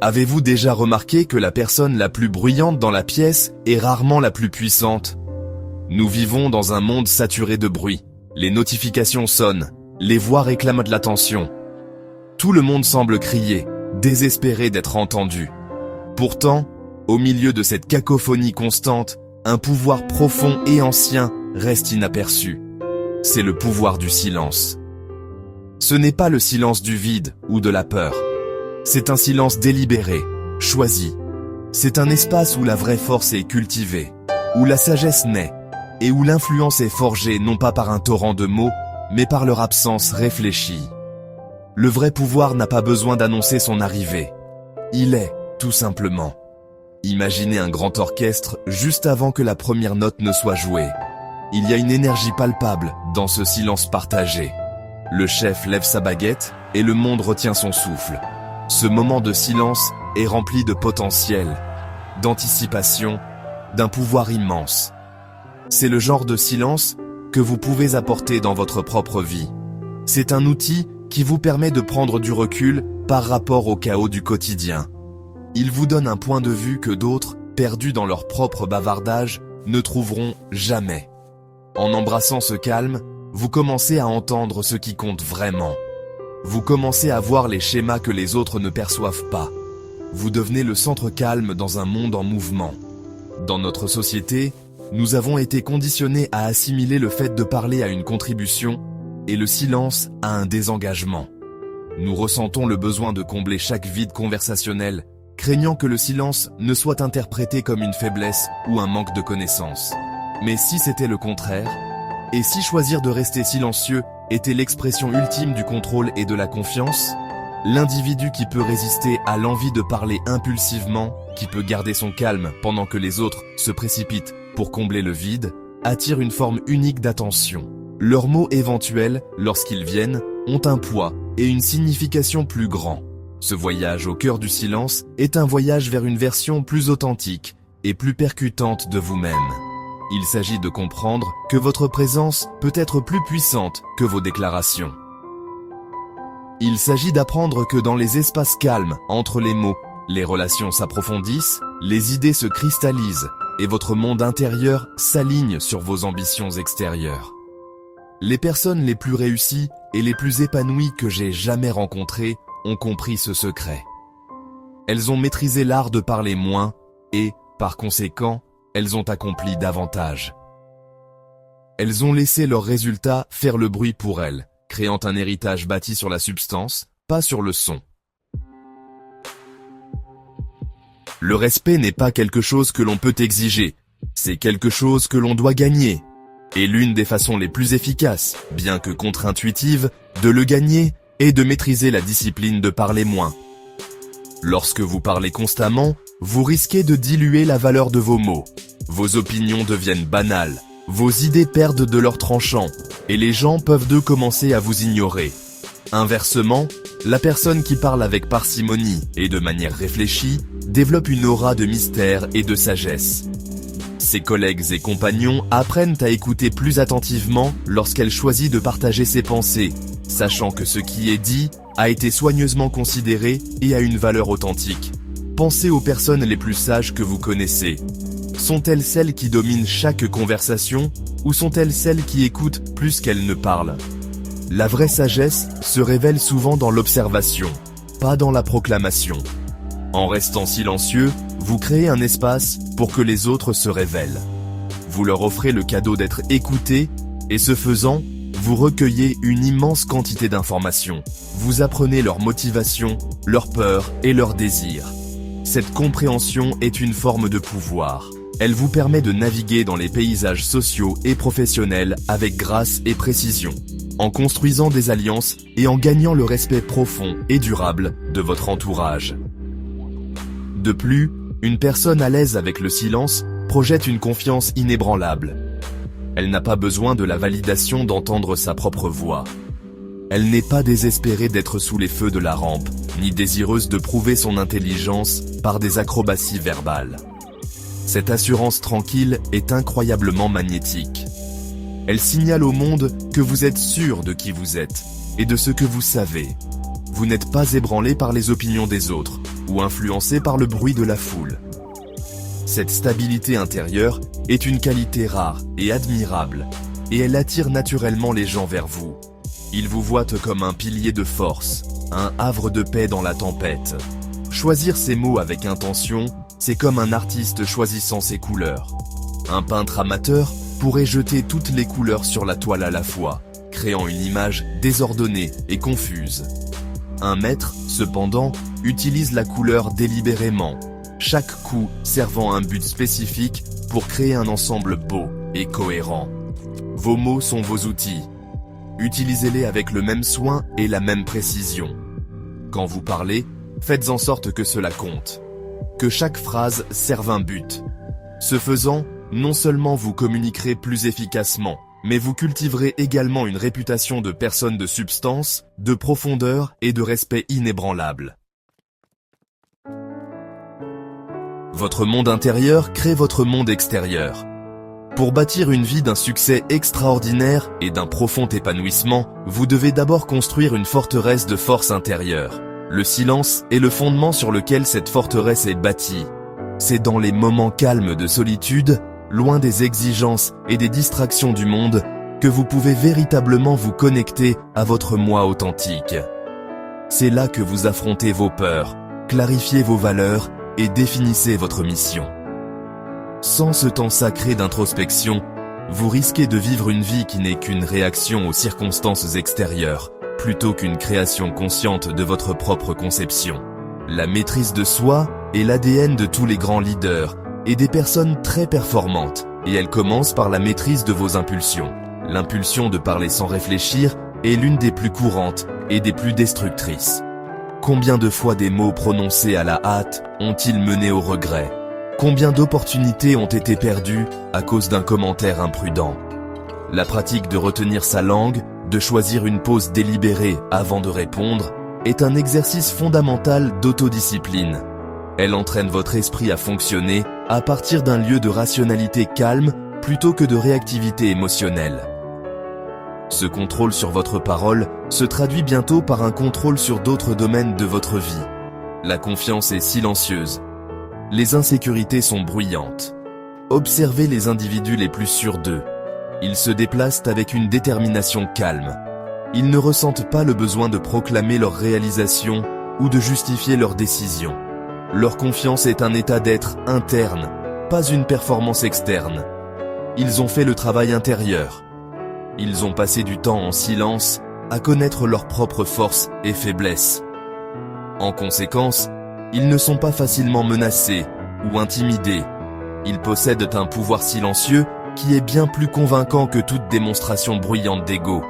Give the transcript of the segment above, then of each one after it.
Avez-vous déjà remarqué que la personne la plus bruyante dans la pièce est rarement la plus puissante? Nous vivons dans un monde saturé de bruit. Les notifications sonnent, les voix réclament de l'attention. Tout le monde semble crier, désespéré d'être entendu. Pourtant, au milieu de cette cacophonie constante, un pouvoir profond et ancien reste inaperçu. C'est le pouvoir du silence. Ce n'est pas le silence du vide ou de la peur. C'est un silence délibéré, choisi. C'est un espace où la vraie force est cultivée, où la sagesse naît, et où l'influence est forgée non pas par un torrent de mots, mais par leur absence réfléchie. Le vrai pouvoir n'a pas besoin d'annoncer son arrivée. Il est, tout simplement. Imaginez un grand orchestre juste avant que la première note ne soit jouée. Il y a une énergie palpable dans ce silence partagé. Le chef lève sa baguette et le monde retient son souffle. Ce moment de silence est rempli de potentiel, d'anticipation, d'un pouvoir immense. C'est le genre de silence que vous pouvez apporter dans votre propre vie. C'est un outil qui vous permet de prendre du recul par rapport au chaos du quotidien. Il vous donne un point de vue que d'autres, perdus dans leur propre bavardage, ne trouveront jamais. En embrassant ce calme, vous commencez à entendre ce qui compte vraiment. Vous commencez à voir les schémas que les autres ne perçoivent pas. Vous devenez le centre calme dans un monde en mouvement. Dans notre société, nous avons été conditionnés à assimiler le fait de parler à une contribution et le silence à un désengagement. Nous ressentons le besoin de combler chaque vide conversationnel, craignant que le silence ne soit interprété comme une faiblesse ou un manque de connaissance. Mais si c'était le contraire, et si choisir de rester silencieux était l'expression ultime du contrôle et de la confiance, l'individu qui peut résister à l'envie de parler impulsivement, qui peut garder son calme pendant que les autres se précipitent pour combler le vide, attire une forme unique d'attention. Leurs mots éventuels, lorsqu'ils viennent, ont un poids et une signification plus grand. Ce voyage au cœur du silence est un voyage vers une version plus authentique et plus percutante de vous-même. Il s'agit de comprendre que votre présence peut être plus puissante que vos déclarations. Il s'agit d'apprendre que dans les espaces calmes, entre les mots, les relations s'approfondissent, les idées se cristallisent et votre monde intérieur s'aligne sur vos ambitions extérieures. Les personnes les plus réussies et les plus épanouies que j'ai jamais rencontrées ont compris ce secret. Elles ont maîtrisé l'art de parler moins et, par conséquent, elles ont accompli davantage. Elles ont laissé leurs résultats faire le bruit pour elles, créant un héritage bâti sur la substance, pas sur le son. Le respect n'est pas quelque chose que l'on peut exiger, c'est quelque chose que l'on doit gagner. Et l'une des façons les plus efficaces, bien que contre-intuitive, de le gagner est de maîtriser la discipline de parler moins. Lorsque vous parlez constamment, vous risquez de diluer la valeur de vos mots. Vos opinions deviennent banales, vos idées perdent de leur tranchant, et les gens peuvent commencer à vous ignorer. Inversement, la personne qui parle avec parcimonie et de manière réfléchie développe une aura de mystère et de sagesse. Ses collègues et compagnons apprennent à écouter plus attentivement lorsqu'elle choisit de partager ses pensées, sachant que ce qui est dit a été soigneusement considéré et a une valeur authentique. Pensez aux personnes les plus sages que vous connaissez. Sont-elles celles qui dominent chaque conversation ou sont-elles celles qui écoutent plus qu'elles ne parlent? La vraie sagesse se révèle souvent dans l'observation, pas dans la proclamation. En restant silencieux, vous créez un espace pour que les autres se révèlent. Vous leur offrez le cadeau d'être écoutés et ce faisant, vous recueillez une immense quantité d'informations. Vous apprenez leur motivation, leurs peurs et leurs désirs. Cette compréhension est une forme de pouvoir. Elle vous permet de naviguer dans les paysages sociaux et professionnels avec grâce et précision, en construisant des alliances et en gagnant le respect profond et durable de votre entourage. De plus, une personne à l'aise avec le silence projette une confiance inébranlable. Elle n'a pas besoin de la validation d'entendre sa propre voix. Elle n'est pas désespérée d'être sous les feux de la rampe, ni désireuse de prouver son intelligence par des acrobaties verbales. Cette assurance tranquille est incroyablement magnétique. Elle signale au monde que vous êtes sûr de qui vous êtes et de ce que vous savez. Vous n'êtes pas ébranlé par les opinions des autres ou influencé par le bruit de la foule. Cette stabilité intérieure est une qualité rare et admirable, et elle attire naturellement les gens vers vous. Ils vous voient comme un pilier de force, un havre de paix dans la tempête. Choisir ses mots avec intention, c'est comme un artiste choisissant ses couleurs. Un peintre amateur pourrait jeter toutes les couleurs sur la toile à la fois, créant une image désordonnée et confuse. Un maître, cependant, utilise la couleur délibérément, chaque coup servant un but spécifique pour créer un ensemble beau et cohérent. Vos mots sont vos outils. Utilisez-les avec le même soin et la même précision. Quand vous parlez, faites en sorte que cela compte. Que chaque phrase serve un but. Ce faisant, non seulement vous communiquerez plus efficacement, mais vous cultiverez également une réputation de personne de substance, de profondeur et de respect inébranlable. Votre monde intérieur crée votre monde extérieur. Pour bâtir une vie d'un succès extraordinaire et d'un profond épanouissement, vous devez d'abord construire une forteresse de force intérieure. Le silence est le fondement sur lequel cette forteresse est bâtie. C'est dans les moments calmes de solitude, loin des exigences et des distractions du monde, que vous pouvez véritablement vous connecter à votre moi authentique. C'est là que vous affrontez vos peurs, clarifiez vos valeurs et définissez votre mission. Sans ce temps sacré d'introspection, vous risquez de vivre une vie qui n'est qu'une réaction aux circonstances extérieures, plutôt qu'une création consciente de votre propre conception. La maîtrise de soi est l'ADN de tous les grands leaders et des personnes très performantes, et elle commence par la maîtrise de vos impulsions. L'impulsion de parler sans réfléchir est l'une des plus courantes et des plus destructrices. Combien de fois des mots prononcés à la hâte ont-ils mené au regret ? Combien d'opportunités ont été perdues à cause d'un commentaire imprudent ? La pratique de retenir sa langue, de choisir une pause délibérée avant de répondre, est un exercice fondamental d'autodiscipline. Elle entraîne votre esprit à fonctionner à partir d'un lieu de rationalité calme plutôt que de réactivité émotionnelle. Ce contrôle sur votre parole se traduit bientôt par un contrôle sur d'autres domaines de votre vie. La confiance est silencieuse. Les insécurités sont bruyantes. Observez les individus les plus sûrs d'eux. Ils se déplacent avec une détermination calme. Ils ne ressentent pas le besoin de proclamer leur réalisation ou de justifier leurs décisions. Leur confiance est un état d'être interne, pas une performance externe. Ils ont fait le travail intérieur. Ils ont passé du temps en silence à connaître leurs propres forces et faiblesses. En conséquence, ils ne sont pas facilement menacés ou intimidés. Ils possèdent un pouvoir silencieux qui est bien plus convaincant que toute démonstration bruyante d'ego.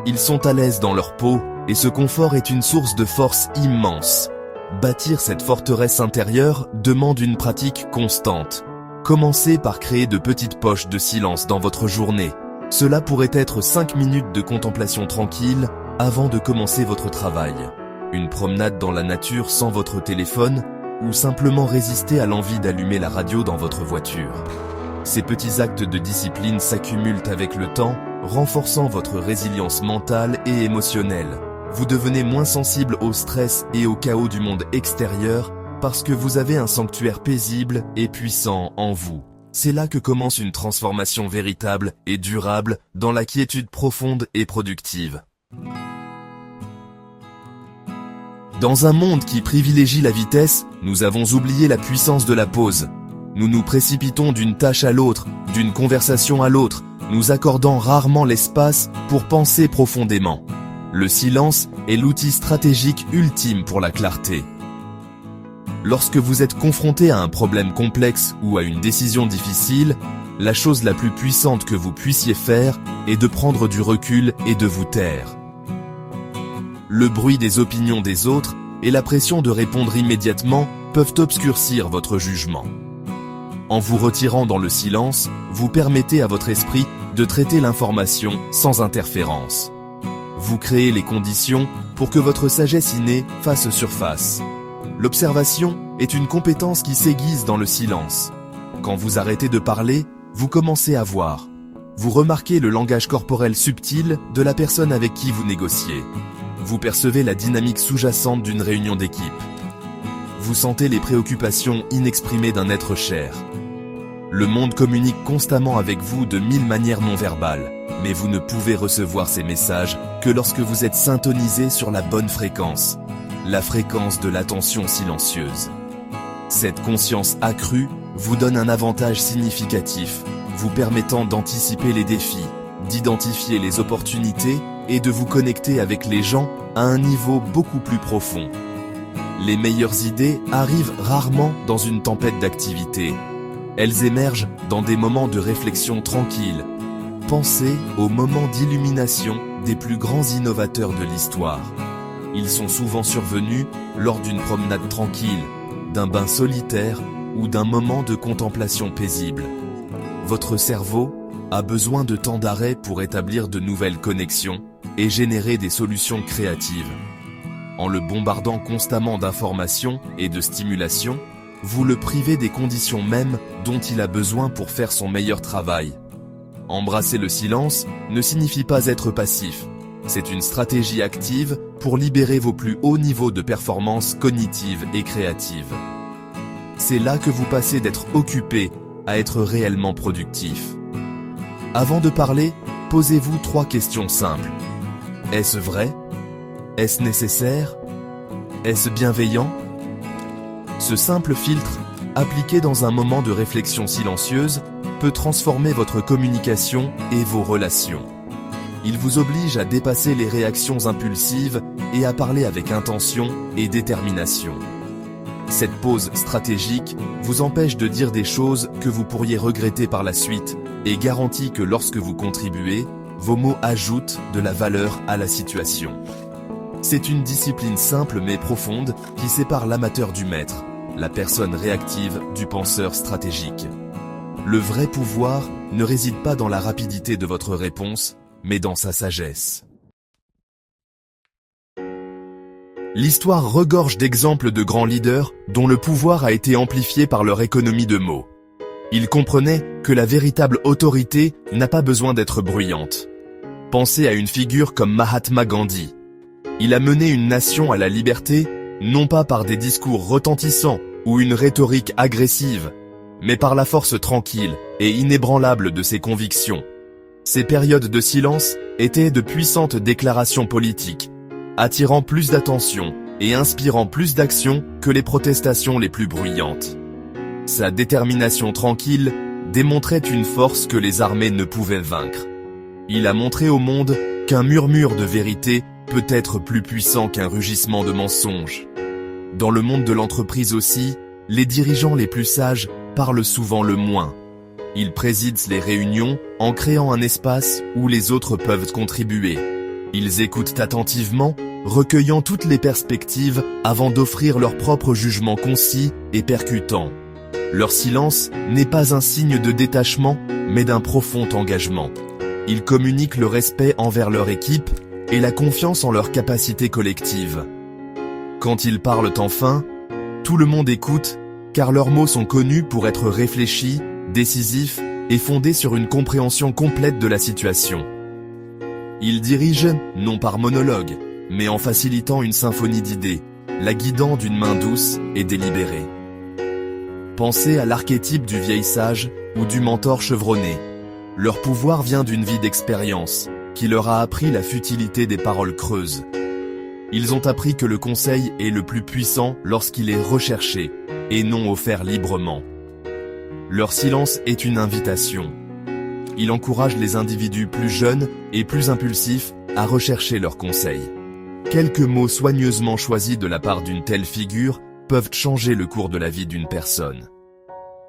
Ils sont à l'aise dans leur peau et ce confort est une source de force immense. Bâtir cette forteresse intérieure demande une pratique constante. Commencez par créer de petites poches de silence dans votre journée. Cela pourrait être 5 minutes de contemplation tranquille avant de commencer votre travail. Une promenade dans la nature sans votre téléphone ou simplement résister à l'envie d'allumer la radio dans votre voiture. Ces petits actes de discipline s'accumulent avec le temps, renforçant votre résilience mentale et émotionnelle. Vous devenez moins sensible au stress et au chaos du monde extérieur parce que vous avez un sanctuaire paisible et puissant en vous. C'est là que commence une transformation véritable et durable dans la quiétude profonde et productive. Dans un monde qui privilégie la vitesse, nous avons oublié la puissance de la pause. Nous nous précipitons d'une tâche à l'autre, d'une conversation à l'autre, nous accordant rarement l'espace pour penser profondément. Le silence est l'outil stratégique ultime pour la clarté. Lorsque vous êtes confronté à un problème complexe ou à une décision difficile, la chose la plus puissante que vous puissiez faire est de prendre du recul et de vous taire. Le bruit des opinions des autres et la pression de répondre immédiatement peuvent obscurcir votre jugement. En vous retirant dans le silence, vous permettez à votre esprit de traiter l'information sans interférence. Vous créez les conditions pour que votre sagesse innée fasse surface. L'observation est une compétence qui s'aiguise dans le silence. Quand vous arrêtez de parler, vous commencez à voir. Vous remarquez le langage corporel subtil de la personne avec qui vous négociez. Vous percevez la dynamique sous-jacente d'une réunion d'équipe. Vous sentez les préoccupations inexprimées d'un être cher. Le monde communique constamment avec vous de 1000 manières non verbales, mais vous ne pouvez recevoir ces messages que lorsque vous êtes syntonisé sur la bonne fréquence, la fréquence de l'attention silencieuse. Cette conscience accrue vous donne un avantage significatif, vous permettant d'anticiper les défis, d'identifier les opportunités et de vous connecter avec les gens à un niveau beaucoup plus profond. Les meilleures idées arrivent rarement dans une tempête d'activité. Elles émergent dans des moments de réflexion tranquille. Pensez aux moments d'illumination des plus grands innovateurs de l'histoire. Ils sont souvent survenus lors d'une promenade tranquille, d'un bain solitaire ou d'un moment de contemplation paisible. Votre cerveau a besoin de temps d'arrêt pour établir de nouvelles connexions et générer des solutions créatives. En le bombardant constamment d'informations et de stimulations, vous le privez des conditions mêmes dont il a besoin pour faire son meilleur travail. Embrasser le silence ne signifie pas être passif. C'est une stratégie active pour libérer vos plus hauts niveaux de performance cognitive et créative. C'est là que vous passez d'être occupé à être réellement productif. Avant de parler, posez-vous 3 questions simples. Est-ce vrai? Est-ce nécessaire? Est-ce bienveillant? Ce simple filtre, appliqué dans un moment de réflexion silencieuse, peut transformer votre communication et vos relations. Il vous oblige à dépasser les réactions impulsives et à parler avec intention et détermination. Cette pause stratégique vous empêche de dire des choses que vous pourriez regretter par la suite et garantit que lorsque vous contribuez, vos mots ajoutent de la valeur à la situation. C'est une discipline simple mais profonde qui sépare l'amateur du maître, la personne réactive du penseur stratégique. Le vrai pouvoir ne réside pas dans la rapidité de votre réponse, mais dans sa sagesse. L'histoire regorge d'exemples de grands leaders dont le pouvoir a été amplifié par leur économie de mots. Ils comprenaient que la véritable autorité n'a pas besoin d'être bruyante. Pensez à une figure comme Mahatma Gandhi. Il a mené une nation à la liberté, non pas par des discours retentissants ou une rhétorique agressive, mais par la force tranquille et inébranlable de ses convictions. Ces périodes de silence étaient de puissantes déclarations politiques, attirant plus d'attention et inspirant plus d'action que les protestations les plus bruyantes. Sa détermination tranquille démontrait une force que les armées ne pouvaient vaincre. Il a montré au monde qu'un murmure de vérité peut être plus puissant qu'un rugissement de mensonges. Dans le monde de l'entreprise aussi, les dirigeants les plus sages parlent souvent le moins. Ils président les réunions en créant un espace où les autres peuvent contribuer. Ils écoutent attentivement, recueillant toutes les perspectives avant d'offrir leur propre jugement concis et percutant. Leur silence n'est pas un signe de détachement, mais d'un profond engagement. Ils communiquent le respect envers leur équipe et la confiance en leur capacité collective. Quand ils parlent enfin, tout le monde écoute, car leurs mots sont connus pour être réfléchis, décisifs et fondés sur une compréhension complète de la situation. Ils dirigent, non par monologue, mais en facilitant une symphonie d'idées, la guidant d'une main douce et délibérée. Pensez à l'archétype du vieil sage ou du mentor chevronné. Leur pouvoir vient d'une vie d'expérience, qui leur a appris la futilité des paroles creuses. Ils ont appris que le conseil est le plus puissant lorsqu'il est recherché, et non offert librement. Leur silence est une invitation. Il encourage les individus plus jeunes et plus impulsifs à rechercher leurs conseils. Quelques mots soigneusement choisis de la part d'une telle figure peuvent changer le cours de la vie d'une personne.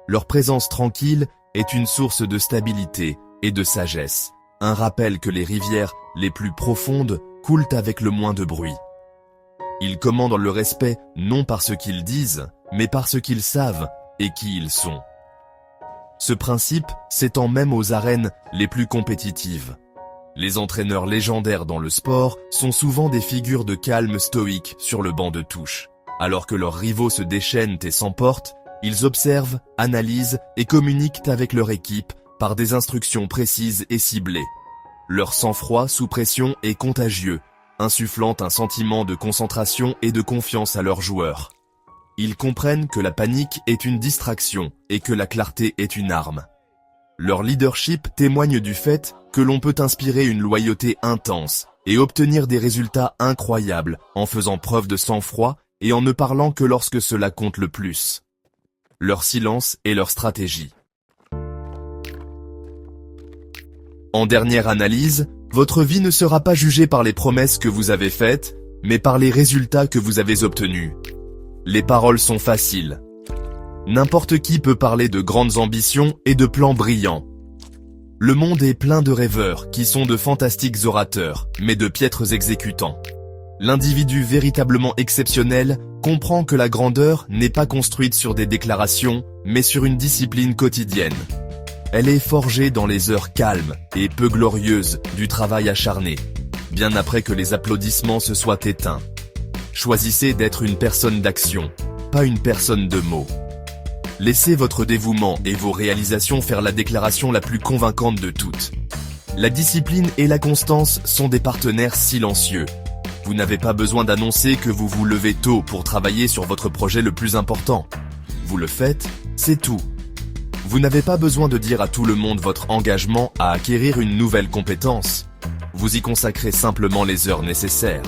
Leur présence tranquille est une source de stabilité et de sagesse, un rappel que les rivières les plus profondes coulent avec le moins de bruit. Ils commandent le respect non par ce qu'ils disent, mais par ce qu'ils savent et qui ils sont. Ce principe s'étend même aux arènes les plus compétitives. Les entraîneurs légendaires dans le sport sont souvent des figures de calme stoïque sur le banc de touche. Alors que leurs rivaux se déchaînent et s'emportent, ils observent, analysent et communiquent avec leur équipe par des instructions précises et ciblées. Leur sang-froid sous pression est contagieux, insufflant un sentiment de concentration et de confiance à leurs joueurs. Ils comprennent que la panique est une distraction et que la clarté est une arme. Leur leadership témoigne du fait que l'on peut inspirer une loyauté intense et obtenir des résultats incroyables en faisant preuve de sang-froid et en ne parlant que lorsque cela compte le plus. Leur silence et leur stratégie. En dernière analyse, votre vie ne sera pas jugée par les promesses que vous avez faites, mais par les résultats que vous avez obtenus. Les paroles sont faciles. N'importe qui peut parler de grandes ambitions et de plans brillants. Le monde est plein de rêveurs qui sont de fantastiques orateurs, mais de piètres exécutants. L'individu véritablement exceptionnel comprend que la grandeur n'est pas construite sur des déclarations, mais sur une discipline quotidienne. Elle est forgée dans les heures calmes et peu glorieuses du travail acharné, bien après que les applaudissements se soient éteints. Choisissez d'être une personne d'action, pas une personne de mots. Laissez votre dévouement et vos réalisations faire la déclaration la plus convaincante de toutes. La discipline et la constance sont des partenaires silencieux. Vous n'avez pas besoin d'annoncer que vous vous levez tôt pour travailler sur votre projet le plus important. Vous le faites, c'est tout. Vous n'avez pas besoin de dire à tout le monde votre engagement à acquérir une nouvelle compétence. Vous y consacrez simplement les heures nécessaires.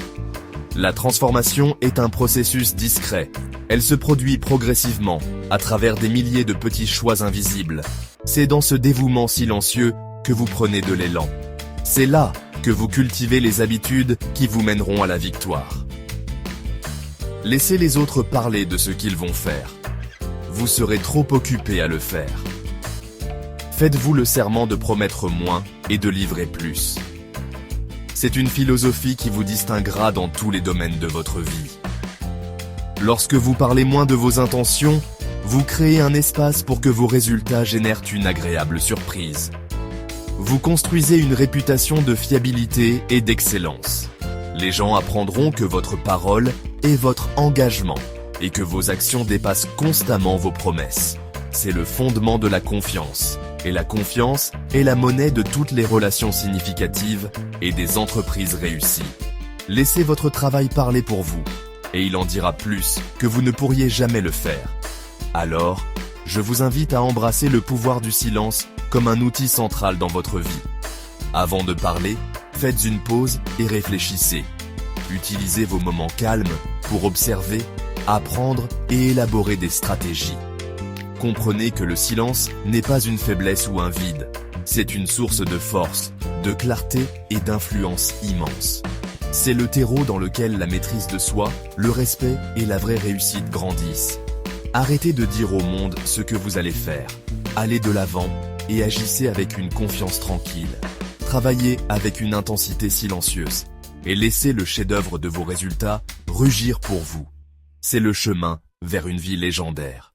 La transformation est un processus discret. Elle se produit progressivement, à travers des milliers de petits choix invisibles. C'est dans ce dévouement silencieux que vous prenez de l'élan. C'est là que vous cultivez les habitudes qui vous mèneront à la victoire. Laissez les autres parler de ce qu'ils vont faire. Vous serez trop occupé à le faire. Faites-vous le serment de promettre moins et de livrer plus. C'est une philosophie qui vous distinguera dans tous les domaines de votre vie. Lorsque vous parlez moins de vos intentions, vous créez un espace pour que vos résultats génèrent une agréable surprise. Vous construisez une réputation de fiabilité et d'excellence. Les gens apprendront que votre parole est votre engagement et que vos actions dépassent constamment vos promesses. C'est le fondement de la confiance. Et la confiance est la monnaie de toutes les relations significatives et des entreprises réussies. Laissez votre travail parler pour vous, et il en dira plus que vous ne pourriez jamais le faire. Alors, je vous invite à embrasser le pouvoir du silence comme un outil central dans votre vie. Avant de parler, faites une pause et réfléchissez. Utilisez vos moments calmes pour observer, apprendre et élaborer des stratégies. Comprenez que le silence n'est pas une faiblesse ou un vide. C'est une source de force, de clarté et d'influence immense. C'est le terreau dans lequel la maîtrise de soi, le respect et la vraie réussite grandissent. Arrêtez de dire au monde ce que vous allez faire. Allez de l'avant et agissez avec une confiance tranquille. Travaillez avec une intensité silencieuse et laissez le chef-d'œuvre de vos résultats rugir pour vous. C'est le chemin vers une vie légendaire.